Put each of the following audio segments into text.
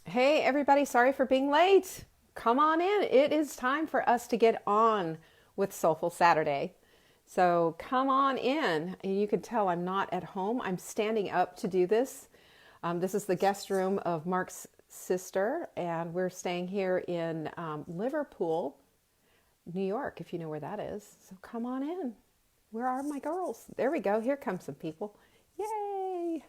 Hey, everybody, sorry for being late. Come on in. It is time for us to get on with Soulful Saturday. So come on in. You can tell I'm not at home. I'm standing up to do this. This is the guest room of Mark's sister, and we're staying here in Liverpool, New York, if you know where that is. So come on in. Where are my girls? There we go. Here come some people. Yay!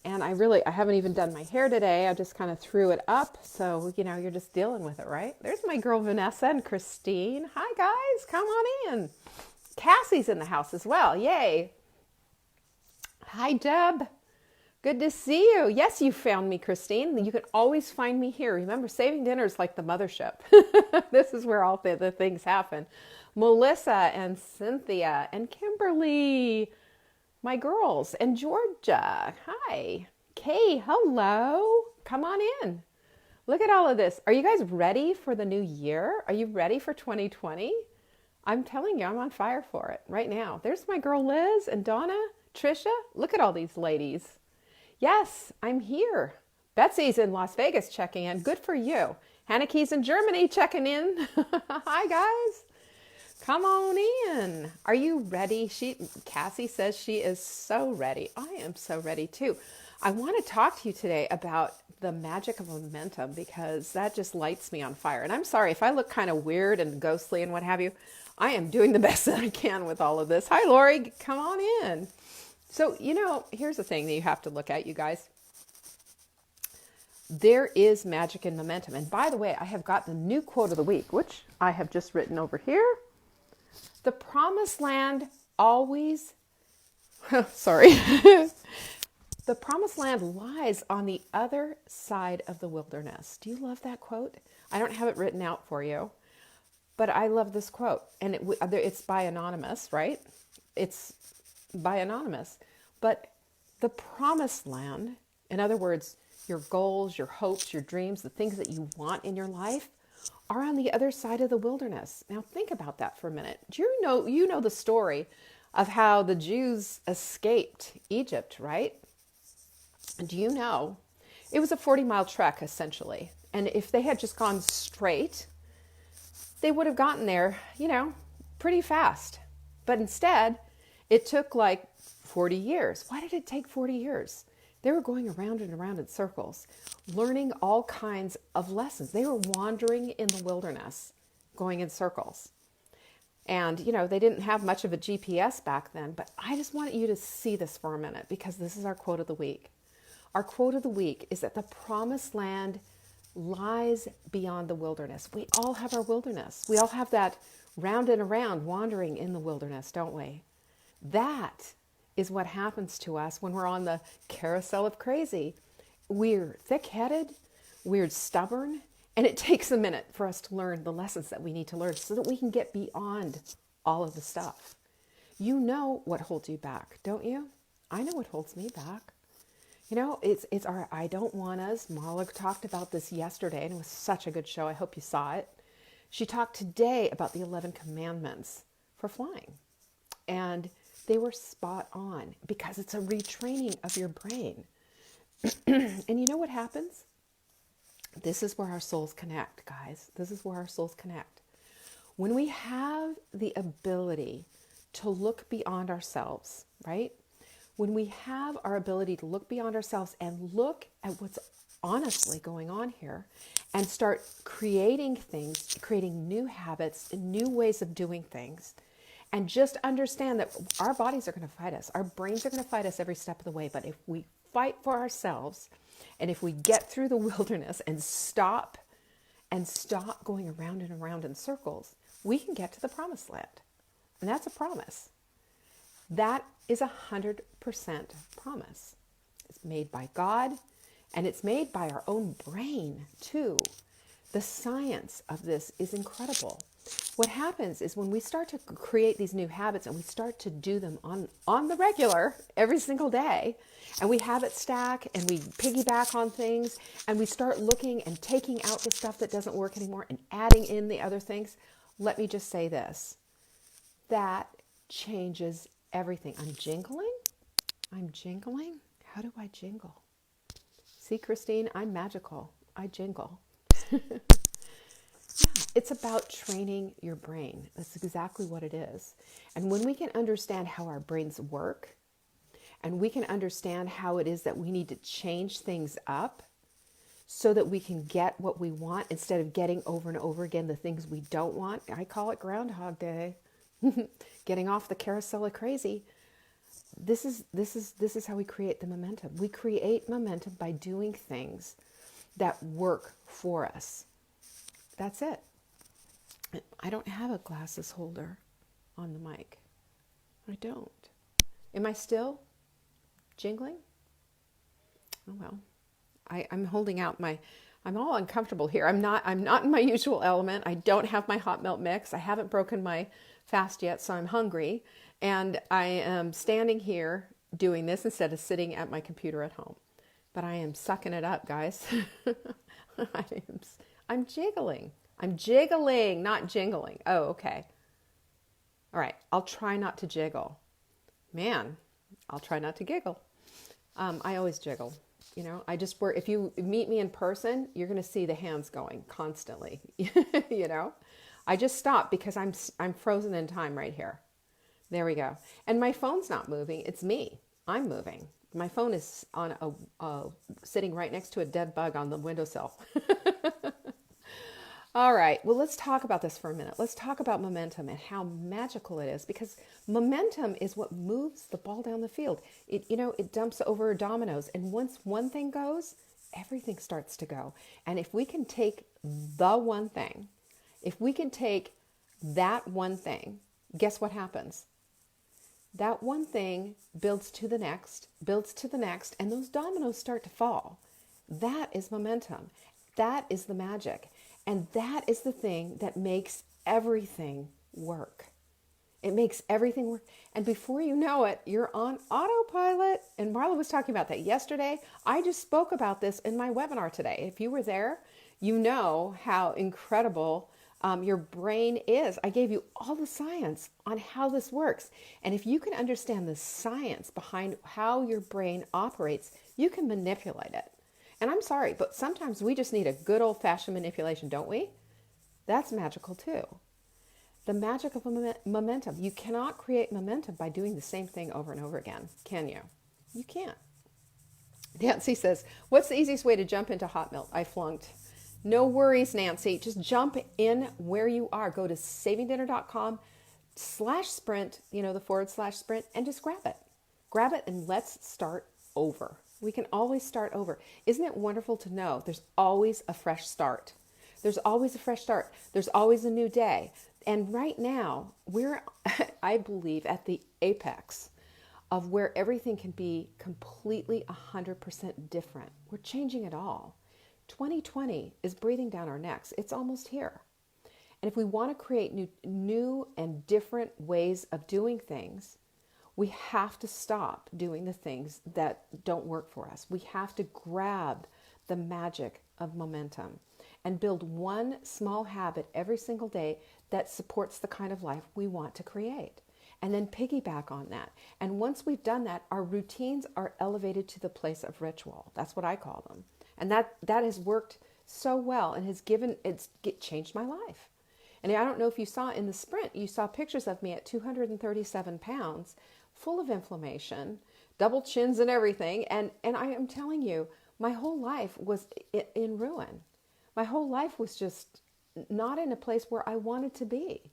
And I haven't even done my hair today. I just kind of threw it up. So, you're just dealing with it, right? There's my girl Vanessa and Christine. Hi, guys. Come on in. Cassie's in the house as well. Yay. Hi, Deb. Good to see you. Yes, you found me, Christine. You can always find me here. Remember, Saving Dinner is like the mothership. This is where all the things happen. Melissa and Cynthia and Kimberly, my girls, and Georgia. Hi. Kay, hello. Come on in. Look at all of this. Are you guys ready for the new year? Are you ready for 2020? I'm telling you, I'm on fire for it right now. There's my girl Liz and Donna, Trisha. Look at all these ladies. Yes, I'm here. Betsy's in Las Vegas checking in. Good for you. Hanneke's in Germany checking in. Hi, guys. Come on in. Are you ready? Cassie says she is so ready. I am so ready too. I want to talk to you today about the magic of momentum because that just lights me on fire. And I'm sorry if I look kind of weird and ghostly and what have you. I am doing the best that I can with all of this. Hi, Lori. Come on in. So, here's the thing that you have to look at, you guys. There is magic in momentum. And by the way, I have got the new quote of the week, which I have just written over here. The promised land always, sorry, the promised land lies on the other side of the wilderness. Do you love that quote? I don't have it written out for you, but I love this quote. And it's by Anonymous, right? It's by Anonymous. But the promised land, in other words, your goals, your hopes, your dreams, the things that you want in your life, are on the other side of the wilderness. Now think about that for a minute. Do you know the story of how the Jews escaped Egypt, right? Do you know? It was a 40-mile trek, essentially. And if they had just gone straight, they would have gotten there, pretty fast. But instead, it took like 40 years. Why did it take 40 years? They were going around and around in circles, learning all kinds of lessons. They were wandering in the wilderness, going in circles. And, they didn't have much of a GPS back then, but I just want you to see this for a minute because this is our quote of the week. Our quote of the week is that the promised land lies beyond the wilderness. We all have our wilderness. We all have that round and around wandering in the wilderness, don't we? That is what happens to us when we're on the Carousel of Crazy. We're thick-headed, we're stubborn, and it takes a minute for us to learn the lessons that we need to learn so that we can get beyond all of the stuff. You know what holds you back, don't you? I know what holds me back. It's our I don't want us. Marla talked about this yesterday, and it was such a good show. I hope you saw it. She talked today about the 11 commandments for flying. And they were spot on because it's a retraining of your brain. And you know what happens? This is where our souls connect, guys. This is where our souls connect. When we have the ability to look beyond ourselves, right? When we have our ability to look beyond ourselves and look at what's honestly going on here and start creating things, creating new habits, new ways of doing things, and just understand that our bodies are going to fight us. Our brains are going to fight us every step of the way. But if we fight for ourselves, and if we get through the wilderness and stop going around and around in circles, we can get to the promised land. And that's a promise. That is 100% promise. It's made by God, and it's made by our own brain, too. The science of this is incredible. What happens is when we start to create these new habits and we start to do them on the regular every single day, and we habit stack and we piggyback on things, and we start looking and taking out the stuff that doesn't work anymore and adding in the other things, let me just say this. That changes everything. I'm jingling. How do I jingle? See, Christine, I'm magical. I jingle. Yeah, it's about training your brain. That's exactly what it is. And when we can understand how our brains work, and we can understand how it is that we need to change things up so that we can get what we want instead of getting over and over again the things we don't want. I call it Groundhog Day. Getting off the carousel of crazy. This is how we create the momentum. We create momentum by doing things that work for us. That's it. I don't have a glasses holder on the mic. I don't. Am I still jingling? Oh well. I'm holding out I'm all uncomfortable here. I'm not in my usual element. I don't have my hot melt mix. I haven't broken my fast yet, so I'm hungry. And I am standing here doing this instead of sitting at my computer at home. But I am sucking it up, guys. I'm jiggling. I'm jiggling, not jingling. Oh, okay. All right. I'll try not to jiggle. Man, I'll try not to giggle. I always jiggle. You know, I just work. If you meet me in person, you're going to see the hands going constantly. You know, I just stop because I'm frozen in time right here. There we go. And my phone's not moving. It's me. I'm moving. My phone is on sitting right next to a dead bug on the windowsill. All right. Well, let's talk about this for a minute. Let's talk about momentum and how magical it is, because momentum is what moves the ball down the field. It dumps over dominoes. And once one thing goes, everything starts to go. And if we can take the one thing, if we can take that one thing, guess what happens? That one thing builds to the next, and those dominoes start to fall. That is momentum. That is the magic. And that is the thing that makes everything work. It makes everything work. And before you know it, you're on autopilot. And Marla was talking about that yesterday. I just spoke about this in my webinar today. If you were there, you know how incredible your brain is. I gave you all the science on how this works. And if you can understand the science behind how your brain operates, you can manipulate it. And I'm sorry, but sometimes we just need a good old-fashioned manipulation, don't we? That's magical too. The magic of momentum. You cannot create momentum by doing the same thing over and over again, can you? You can't. Nancy says, what's the easiest way to jump into hot milk? I flunked. No worries, Nancy. Just jump in where you are. Go to savingdinner.com/sprint, the /sprint, and just grab it. Grab it and let's start over. We can always start over. Isn't it wonderful to know there's always a fresh start? There's always a fresh start. There's always a new day. And right now, we're, I believe, at the apex of where everything can be completely 100% different. We're changing it all. 2020 is breathing down our necks. It's almost here. And if we want to create new and different ways of doing things, we have to stop doing the things that don't work for us. We have to grab the magic of momentum and build one small habit every single day that supports the kind of life we want to create. And then piggyback on that. And once we've done that, our routines are elevated to the place of ritual. That's what I call them. And that has worked so well and it's changed my life. And I don't know if you saw in the sprint, you saw pictures of me at 237 pounds, full of inflammation, double chins and everything. And I am telling you, my whole life was in ruin. My whole life was just not in a place where I wanted to be.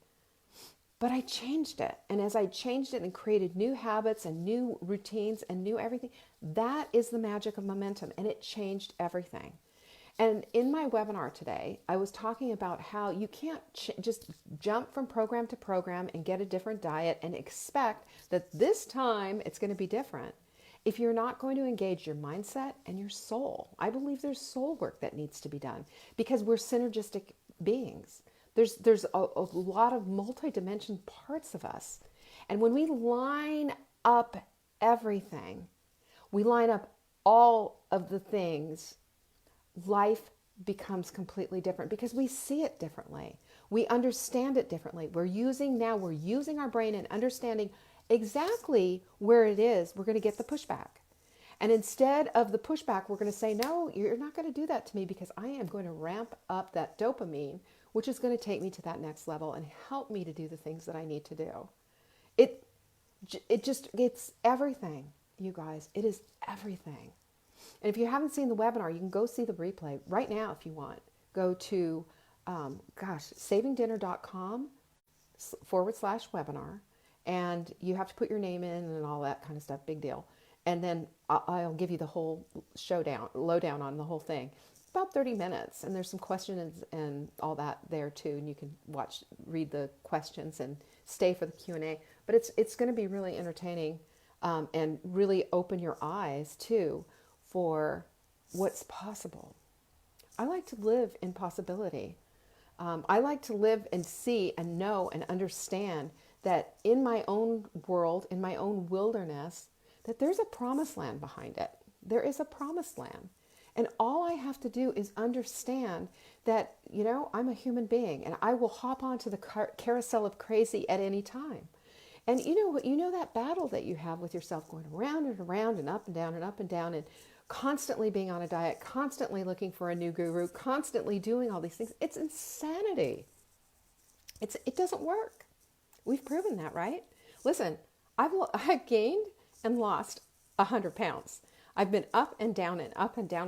But I changed it. And as I changed it and created new habits and new routines and new everything, that is the magic of momentum. And it changed everything. And in my webinar today, I was talking about how you can't just jump from program to program and get a different diet and expect that this time it's going to be different if you're not going to engage your mindset and your soul. I believe there's soul work that needs to be done because we're synergistic beings. There's a lot of multi-dimension parts of us. And when we line up everything, we line up all of the things, life becomes completely different because we see it differently. We understand it differently. We're using our brain and understanding exactly where it is we're going to get the pushback. And instead of the pushback, we're going to say, no, you're not going to do that to me, because I am going to ramp up that dopamine, which is going to take me to that next level and help me to do the things that I need to do. It, it's everything, you guys. It is everything. And if you haven't seen the webinar, you can go see the replay right now if you want. Go to, savingdinner.com/webinar. And you have to put your name in and all that kind of stuff. Big deal. And then I'll give you the whole lowdown on the whole thing. It's about 30 minutes. And there's some questions and all that there too. And you can read the questions and stay for the Q&A. But it's going to be really entertaining, and really open your eyes too for what's possible. I like to live in possibility. I like to live and see and know and understand that in my own world, in my own wilderness, that there's a promised land behind it. There is a promised land. And all I have to do is understand that, I'm a human being, and I will hop onto the carousel of crazy at any time. And that battle that you have with yourself, going around and around and up and down and up and down, and constantly being on a diet, constantly looking for a new guru, constantly doing all these things. It's insanity. It doesn't work. We've proven that, right? Listen, I've gained and lost 100 pounds. I've been up and down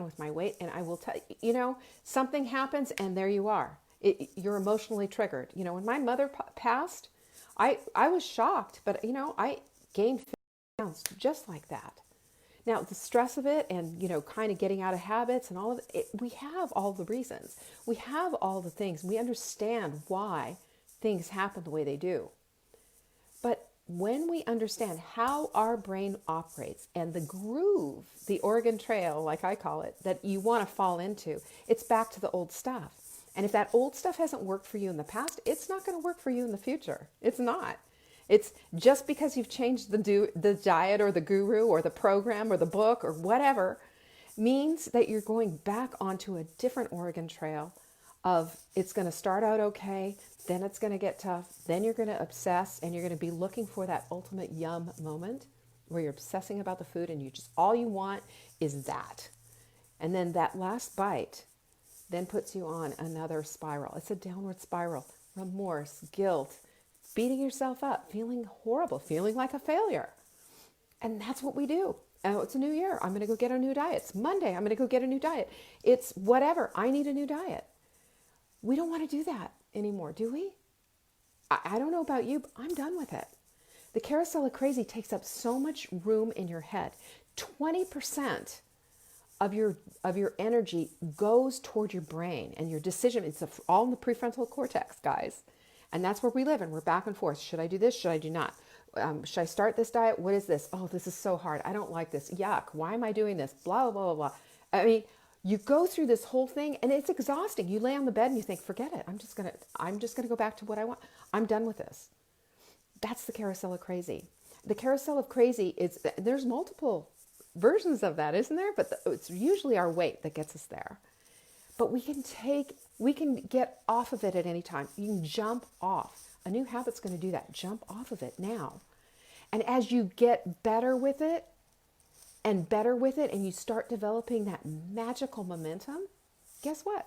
with my weight. And I will tell you, something happens and there you are. You're emotionally triggered. When my mother passed, I was shocked, but I gained 50 pounds just like that. Now, the stress of it and, kind of getting out of habits and all of it, we have all the reasons. We have all the things. We understand why things happen the way they do. But when we understand how our brain operates and the groove, the Oregon Trail, like I call it, that you want to fall into, it's back to the old stuff. And if that old stuff hasn't worked for you in the past, it's not going to work for you in the future. It's not. It's just because you've changed the diet or the guru or the program or the book or whatever means that you're going back onto a different Oregon Trail of it's going to start out okay, then it's going to get tough, then you're going to obsess, and you're going to be looking for that ultimate yum moment where you're obsessing about the food and all you want is that. And then that last bite then puts you on another spiral. It's a downward spiral. Remorse, guilt, beating yourself up, feeling horrible, feeling like a failure. And that's what we do. Oh, it's a new year. I'm going to go get a new diet. It's Monday. I'm going to go get a new diet. It's whatever. I need a new diet. We don't want to do that anymore, do we? I don't know about you, but I'm done with it. The Carousel of Crazy takes up so much room in your head. 20% of your energy goes toward your brain and your decision. It's all in the prefrontal cortex, guys. And that's where we live, and we're back and forth. Should I do this? Should I do not? Should I start this diet? What is this? Oh, this is so hard. I don't like this. Yuck. Why am I doing this? Blah, blah, blah, blah. I mean, you go through this whole thing and it's exhausting. You lay on the bed and you think, forget it. I'm just going to go back to what I want. I'm done with this. That's the Carousel of Crazy. The Carousel of Crazy there's multiple versions of that, isn't there? But it's usually our weight that gets us there. But we can get off of it at any time. You can jump off. A new habit's going to do that. Jump off of it now. And as you get better with it, and you start developing that magical momentum, guess what?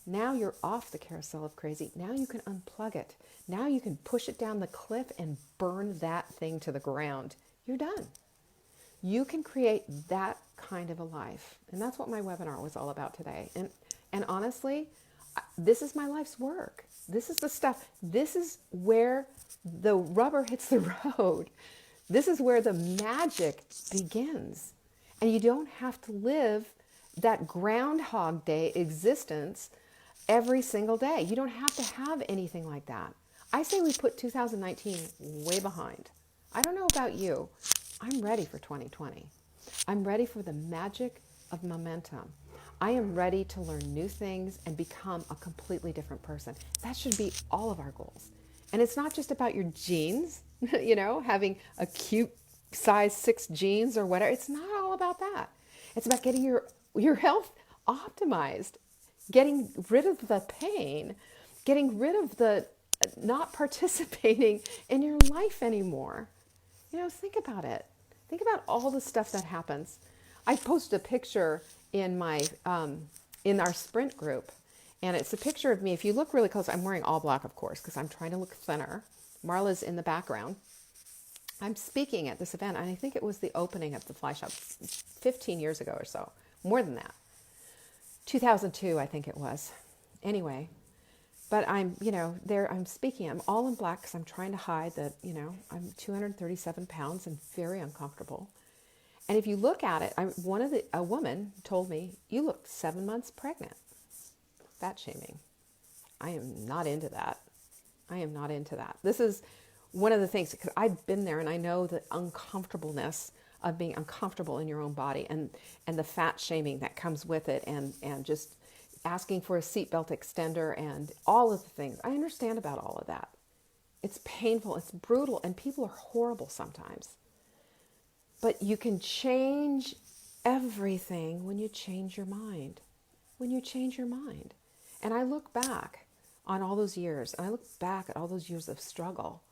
Now you're off the Carousel of Crazy. Now you can unplug it. Now you can push it down the cliff and burn that thing to the ground. You're done. You can create that kind of a life. And that's what my webinar was all about today. And honestly, this is my life's work. This is the stuff. This is where the rubber hits the road. This is where the magic begins. And you don't have to live that Groundhog Day existence every single day. You don't have to have anything like that. I say we put 2019 way behind. I don't know about you. I'm ready for 2020. I'm ready for the magic of momentum. I am ready to learn new things and become a completely different person. That should be all of our goals. And it's not just about your jeans, having a cute size 6 jeans or whatever. It's not all about that. It's about getting your health optimized, getting rid of the pain, getting rid of the not participating in your life anymore. Think about it. Think about all the stuff that happens. I posted a picture in my in our sprint group, and it's a picture of me. If you look really close, I'm wearing all black, of course, because I'm trying to look thinner. Marla's in the background. I'm speaking at this event, and I think it was the opening of the fly shop 15 years ago or so, more than that. 2002, I think it was. Anyway, but I'm, there, I'm speaking. I'm all in black because I'm trying to hide that, I'm 237 pounds and very uncomfortable. And if you look at it, a woman told me, you look 7 months pregnant. Fat shaming. I am not into that. I am not into that. This is one of the things, because I've been there and I know the uncomfortableness of being uncomfortable in your own body and the fat shaming that comes with it and just asking for a seatbelt extender and all of the things. I understand about all of that. It's painful, it's brutal, and people are horrible sometimes. But you can change everything when you change your mind. When you change your mind. And I look back on all those years, and I look back at all those years of struggle,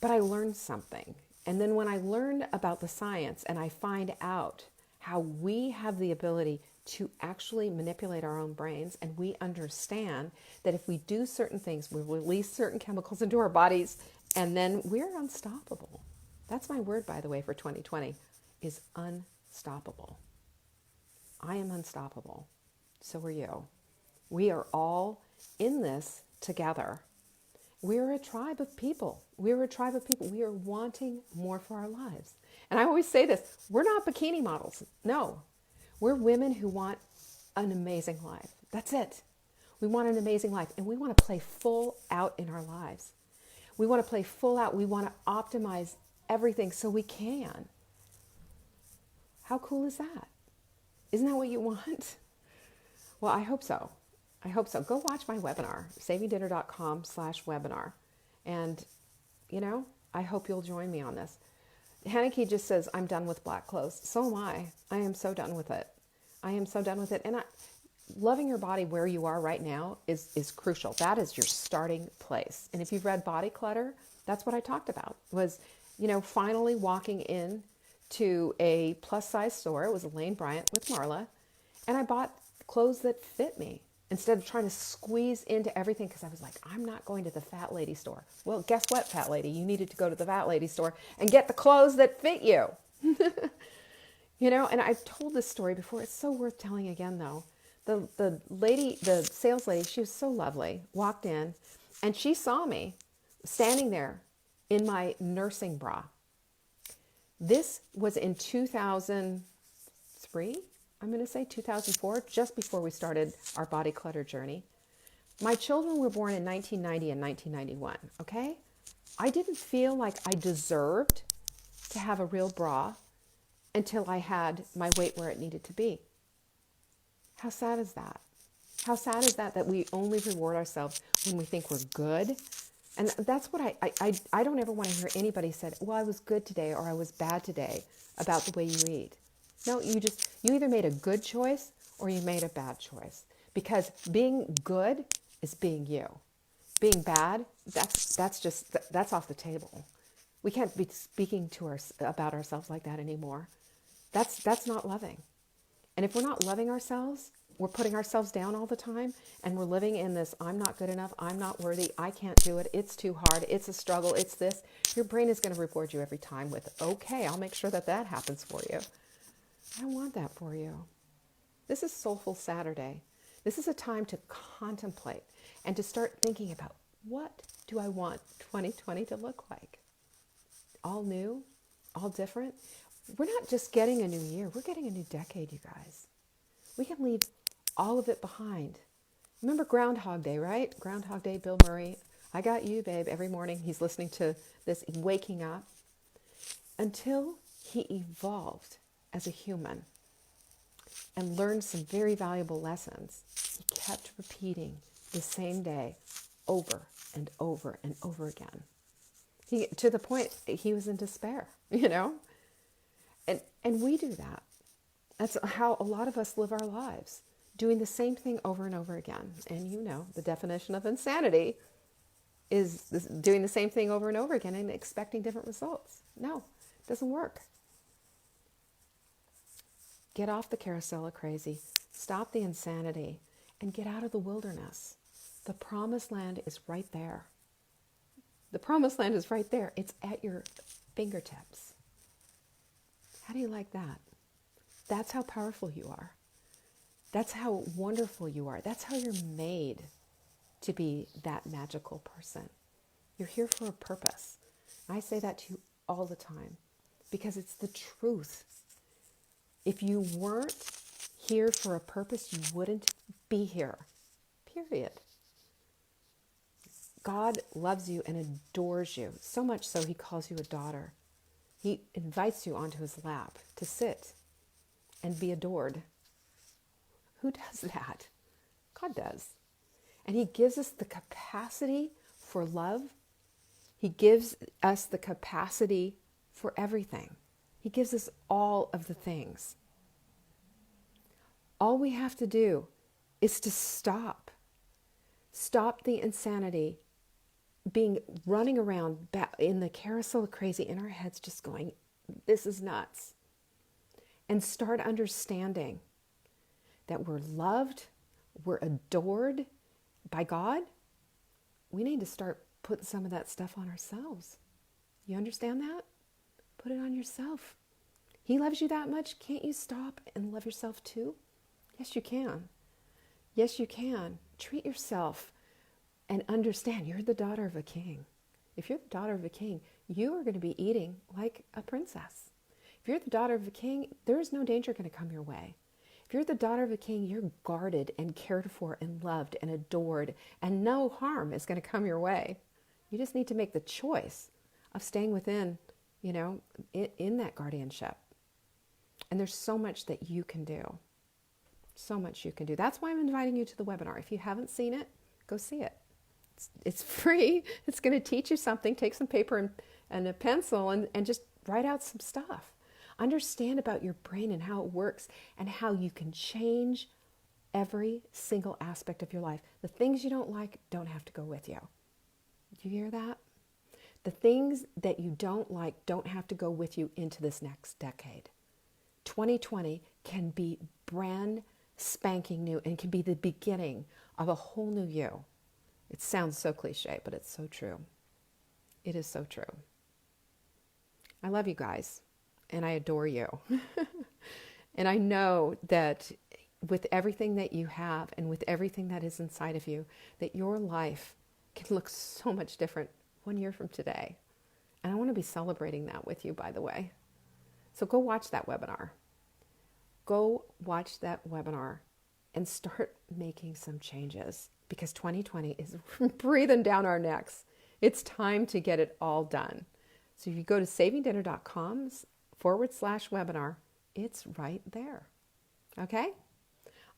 but I learned something. And then when I learned about the science and I find out how we have the ability to actually manipulate our own brains, and we understand that if we do certain things, we release certain chemicals into our bodies, and then we're unstoppable. That's my word, by the way, for 2020, is unstoppable. I am unstoppable. So are you. We are all in this together. We are a tribe of people. We are a tribe of people. We are wanting more for our lives. And I always say this, we're not bikini models. No, we're women who want an amazing life. That's it. We want an amazing life, and we want to play full out in our lives. We want to play full out. We want to optimize everything so we can. How cool is that? Isn't that what you want? Well, I hope so. I hope so. Go watch my webinar, savingdinner.com/webinar. And, I hope you'll join me on this. Haneke just says, I'm done with black clothes. So am I. I am so done with it. I am so done with it. And loving your body where you are right now is crucial. That is your starting place. And if you've read Body Clutter, that's what I talked about, was, finally walking in to a plus size store. It was Elaine Bryant with Marla. And I bought clothes that fit me instead of trying to squeeze into everything, because I was like, I'm not going to the fat lady store. Well, guess what, fat lady? You needed to go to the fat lady store and get the clothes that fit you. And I've told this story before. It's so worth telling again, though. The sales lady, she was so lovely, walked in, and she saw me standing there in my nursing bra. This was in 2003, I'm going to say 2004, just before we started our body clutter journey. My children were born in 1990 and 1991, okay? I didn't feel like I deserved to have a real bra until I had my weight where it needed to be. How sad is that? How sad is that we only reward ourselves when we think we're good? And that's what I don't ever want to hear anybody say, well, I was good today or I was bad today about the way you eat. No, you either made a good choice or you made a bad choice. Because being good is being you. Being bad, that's off the table. We can't be speaking to about ourselves like that anymore. That's not loving. And if we're not loving ourselves, we're putting ourselves down all the time, and we're living in this, I'm not good enough, I'm not worthy, I can't do it, it's too hard, it's a struggle, it's this. Your brain is going to reward you every time with, okay, I'll make sure that happens for you. I don't want that for you. This is Soulful Saturday. This is a time to contemplate and to start thinking about, what do I want 2020 to look like? All new, all different. We're not just getting a new year, we're getting a new decade, you guys. We can leave all of it behind. Remember Groundhog Day, right? Groundhog Day, Bill Murray. I got you, babe. Every morning he's listening to this, waking up. Until he evolved as a human and learned some very valuable lessons, he kept repeating the same day over and over and over again. To the point he was in despair, And we do that. That's how a lot of us live our lives, doing the same thing over and over again. And the definition of insanity is doing the same thing over and over again and expecting different results. No, it doesn't work. Get off the carousel of crazy. Stop the insanity and get out of the wilderness. The promised land is right there. The promised land is right there. It's at your fingertips. How do you like that? That's how powerful you are. That's how wonderful you are. That's how you're made to be that magical person. You're here for a purpose. I say that to you all the time because it's the truth. If you weren't here for a purpose, you wouldn't be here. Period. God loves you and adores you, so much so he calls you a daughter. He invites you onto his lap to sit and be adored. Who does that? God does. And he gives us the capacity for love. He gives us the capacity for everything. He gives us all of the things. All we have to do is to stop. Stop the insanity, running around in the carousel of crazy in our heads, just going, this is nuts. And start understanding that we're loved, we're adored by God. We need to start putting some of that stuff on ourselves. You understand that? Put it on yourself. He loves you that much. Can't you stop and love yourself too? Yes, you can. Yes, you can. Treat yourself and understand you're the daughter of a king. If you're the daughter of a king, you are going to be eating like a princess. If you're the daughter of a king, there is no danger going to come your way. If you're the daughter of a king, you're guarded and cared for and loved and adored, and no harm is going to come your way. You just need to make the choice of staying within, in that guardianship. And there's so much that you can do. So much you can do. That's why I'm inviting you to the webinar. If you haven't seen it, go see it. It's free. It's going to teach you something. Take some paper and a pencil and just write out some stuff. Understand about your brain and how it works and how you can change every single aspect of your life. The things you don't like don't have to go with you. Do you hear that? The things that you don't like don't have to go with you into this next decade. 2020 can be brand spanking new and can be the beginning of a whole new you. It sounds so cliche, but it's so true. It is so true. I love you guys, and I adore you. And I know that with everything that you have and with everything that is inside of you, that your life can look so much different 1 year from today. And I want to be celebrating that with you, by the way. So go watch that webinar. Go watch that webinar and start making some changes, because 2020 is breathing down our necks. It's time to get it all done. So if you go to savingdinner.com/webinar, it's right there. Okay?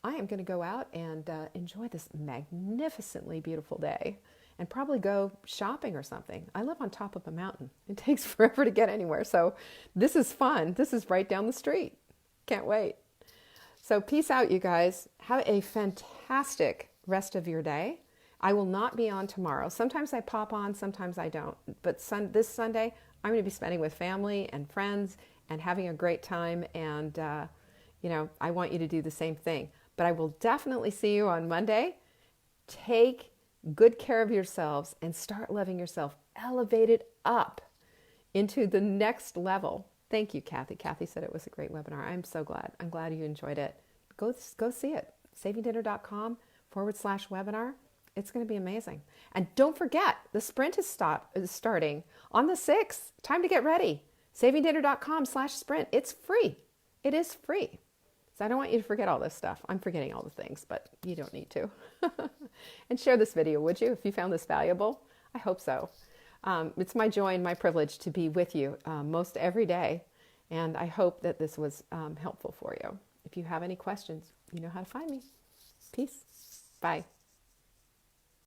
I am going to go out and enjoy this magnificently beautiful day and probably go shopping or something. I live on top of a mountain. It takes forever to get anywhere. So this is fun. This is right down the street. Can't wait. So peace out, you guys. Have a fantastic rest of your day. I will not be on tomorrow. Sometimes I pop on, sometimes I don't. But this Sunday, I'm going to be spending with family and friends and having a great time. And, I want you to do the same thing. But I will definitely see you on Monday. Take good care of yourselves and start loving yourself. Elevate it up into the next level. Thank you, Kathy. Kathy said it was a great webinar. I'm so glad. I'm glad you enjoyed it. Go see it. savingdinner.com/webinar. It's going to be amazing. And don't forget, the sprint is starting on the 6th. Time to get ready. savingdinner.com/sprint. It's free. It is free. So I don't want you to forget all this stuff. I'm forgetting all the things, but you don't need to. And share this video, would you, if you found this valuable? I hope so. It's my joy and my privilege to be with you most every day. And I hope that this was helpful for you. If you have any questions, you know how to find me. Peace. Bye.